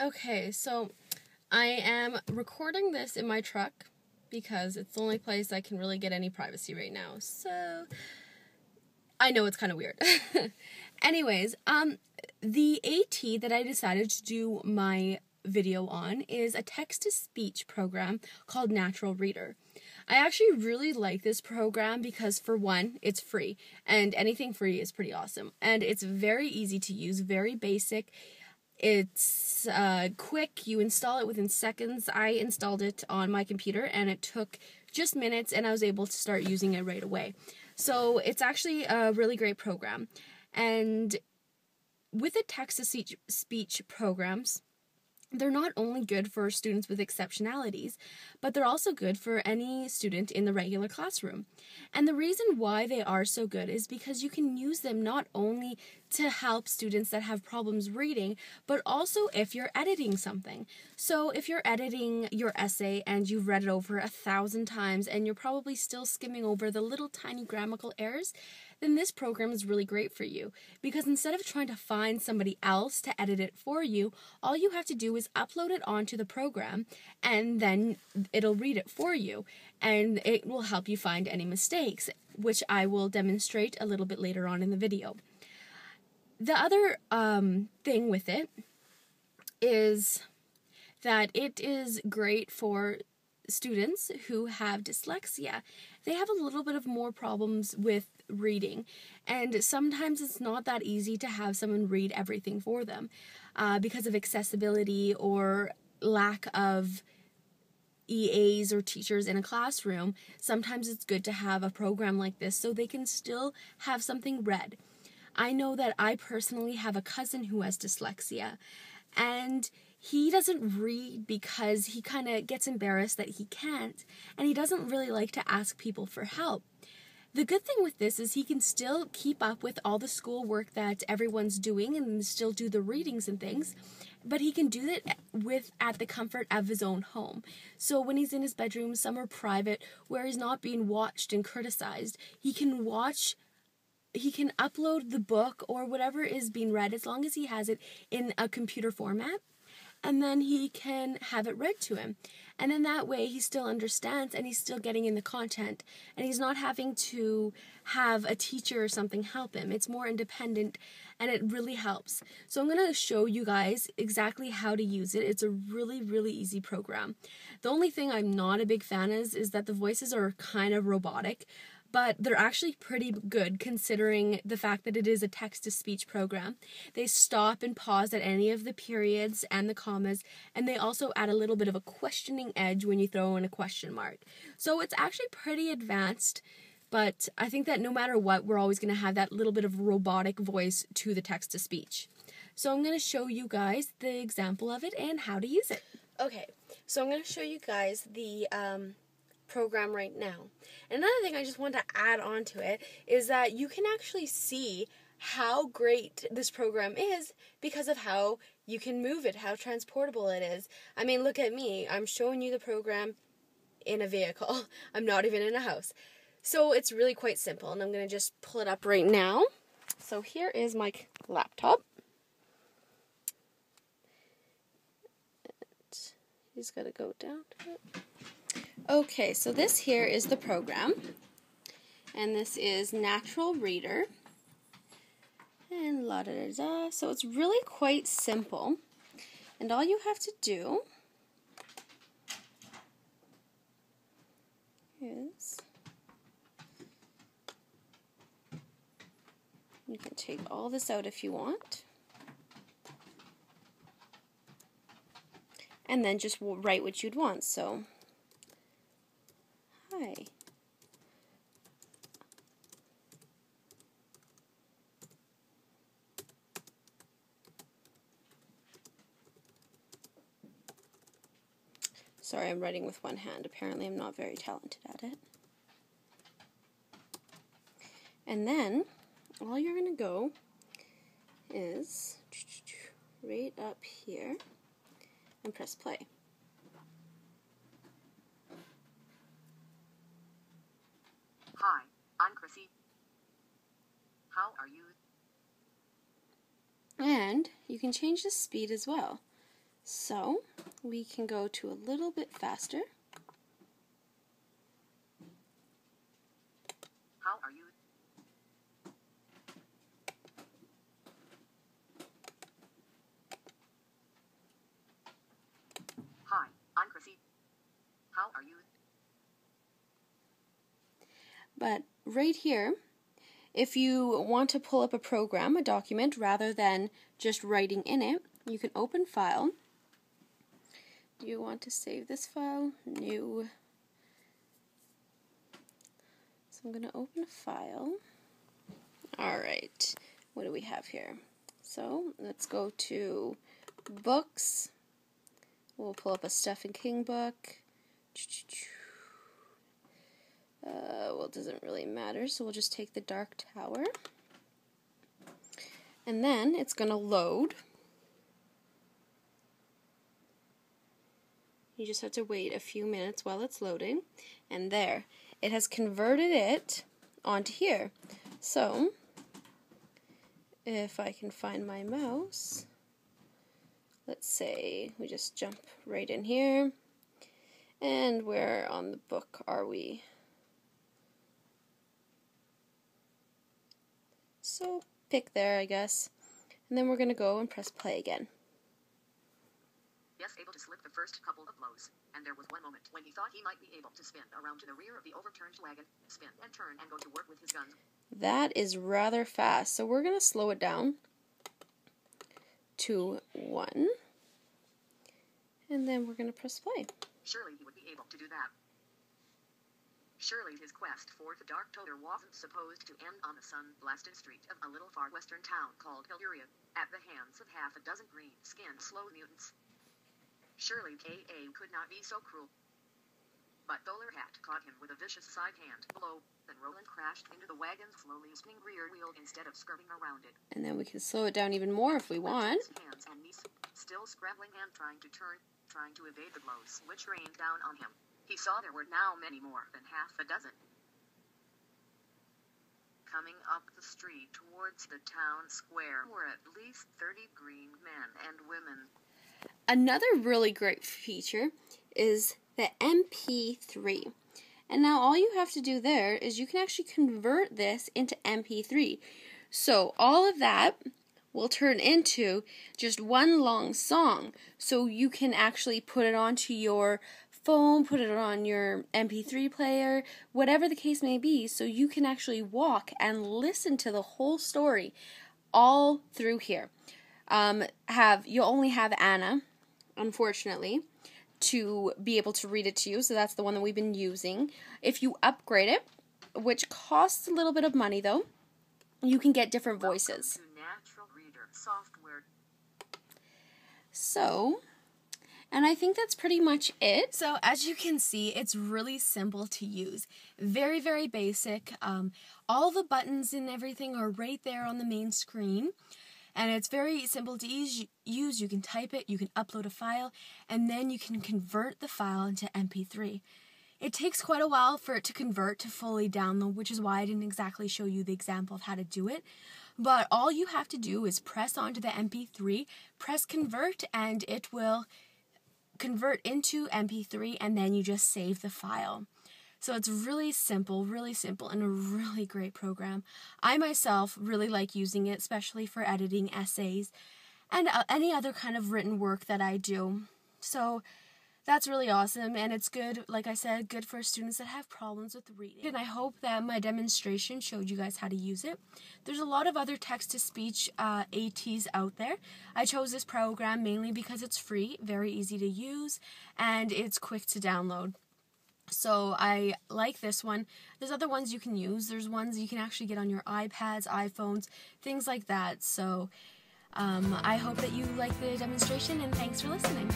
Okay, so I am recording this in my truck because it's the only place I can really get any privacy right now. So I know it's kind of weird. Anyways, the AT that I decided to do my video on is a text-to-speech program called Natural Reader. I actually really like this program because, for one, it's free, and anything free is pretty awesome. And it's very easy to use, very basic. It's quick. You install it within seconds. I installed it on my computer, and it took just minutes, and I was able to start using it right away. So it's actually a really great program. And with the text-to-speech programs, they're not only good for students with exceptionalities, but they're also good for any student in the regular classroom. And the reason why they are so good is because you can use them not only to help students that have problems reading, but also if you're editing something. So if you're editing your essay and you've read it over 1,000 times and you're probably still skimming over the little tiny grammatical errors, then this program is really great for you, because instead of trying to find somebody else to edit it for you, all you have to do is upload it onto the program, and then it'll read it for you, and it will help you find any mistakes, which I will demonstrate a little bit later on in the video. The other thing with it is that it is great for students who have dyslexia. They have a little bit of more problems with reading, and sometimes it's not that easy to have someone read everything for them because of accessibility or lack of EAs or teachers in a classroom. Sometimes it's good to have a program like this so they can still have something read. I know that I personally have a cousin who has dyslexia, and he doesn't read because he kind of gets embarrassed that he can't, and he doesn't really like to ask people for help. The good thing with this is he can still keep up with all the schoolwork that everyone's doing and still do the readings and things, but he can do it at the comfort of his own home. So when he's in his bedroom, somewhere private, where he's not being watched and criticized, he can upload the book or whatever is being read, as long as he has it in a computer format, and then he can have it read to him. And in that way, he still understands and he's still getting in the content, and he's not having to have a teacher or something help him. It's more independent, and it really helps. So I'm going to show you guys exactly how to use it. It's a really, really easy program. The only thing I'm not a big fan is that the voices are kind of robotic, but they're actually pretty good considering the fact that it is a text-to-speech program. They stop and pause at any of the periods and the commas, and they also add a little bit of a questioning edge when you throw in a question mark. So it's actually pretty advanced, but I think that no matter what, we're always going to have that little bit of robotic voice to the text-to-speech. So I'm going to show you guys the example of it and how to use it. Okay, so I'm going to show you guys the program right now. And another thing I just want to add on to it is that you can actually see how great this program is because of how you can move it, how transportable it is. I mean, look at me. I'm showing you the program in a vehicle. I'm not even in a house. So it's really quite simple, and I'm going to just pull it up right now. So here is my laptop. You just got to go down to it. Okay, so this here is the program, and this is Natural Reader, and la-da-da-da. So it's really quite simple, and all you have to do is you can take all this out if you want, and then just write what you'd want. So hi. Sorry, I'm writing with one hand. Apparently I'm not very talented at it. And then all you're going to go is right up here and press play. Hi, I'm Chrissy. How are you? And you can change the speed as well. So we can go to a little bit faster. How are you? Hi, I'm Chrissy. How are you? But right here, if you want to pull up a program, a document, rather than just writing in it, you can open File. Do you want to save this file? New. So I'm going to open a file. Alright, what do we have here? So let's go to Books. We'll pull up a Stephen King book. Well, it doesn't really matter, so we'll just take The Dark Tower. And then it's going to load. You just have to wait a few minutes while it's loading. And there, it has converted it onto here. So, if I can find my mouse, let's say we just jump right in here. And where on the book are we? So pick there, I guess. And then we're going to go and press play again. Yes, able to slip the first couple of blows. And there was one moment when he thought he might be able to spin around to the rear of the overturned wagon, spin and turn and go to work with his guns. That is rather fast. So we're going to slow it down to 1. And then we're going to press play. Surely he would be able to do that. Surely his quest for the Dark Tower wasn't supposed to end on a sun-blasted street of a little far western town called Illyria, at the hands of half a dozen green-skinned slow mutants. Surely K.A. could not be so cruel. But Bowler Hat caught him with a vicious side hand blow, then Roland crashed into the wagon's slowly spinning rear wheel instead of skirting around it. And then we can slow it down even more if we want. His hands and knees, still scrambling and trying to turn, trying to evade the blows which rained down on him. He saw there were now many more than half a dozen. Coming up the street towards the town square were at least 30 green men and women. Another really great feature is the MP3. And now all you have to do there is you can actually convert this into MP3. So all of that will turn into just one long song. So you can actually put it onto your phone, put it on your MP3 player, whatever the case may be, so you can actually walk and listen to the whole story all through here. You'll only have Anna, unfortunately, to be able to read it to you, so that's the one that we've been using. If you upgrade it, which costs a little bit of money though, you can get different voices. Welcome to Natural Reader software. So, and I think that's pretty much it. So as you can see, it's really simple to use. Very, very basic. All the buttons and everything are right there on the main screen. And it's very simple to use. You can type it, you can upload a file, and then you can convert the file into MP3. It takes quite a while for it to convert to fully download, which is why I didn't exactly show you the example of how to do it. But all you have to do is press onto the MP3, press convert, and it will convert into MP3, and then you just save the file. So it's really simple, and a really great program. I myself really like using it, especially for editing essays and any other kind of written work that I do. So that's really awesome, and it's good, like I said, good for students that have problems with reading. And I hope that my demonstration showed you guys how to use it. There's a lot of other text-to-speech ATs out there. I chose this program mainly because it's free, very easy to use, and it's quick to download. So I like this one. There's other ones you can use. There's ones you can actually get on your iPads, iPhones, things like that. So I hope that you like the demonstration, and thanks for listening.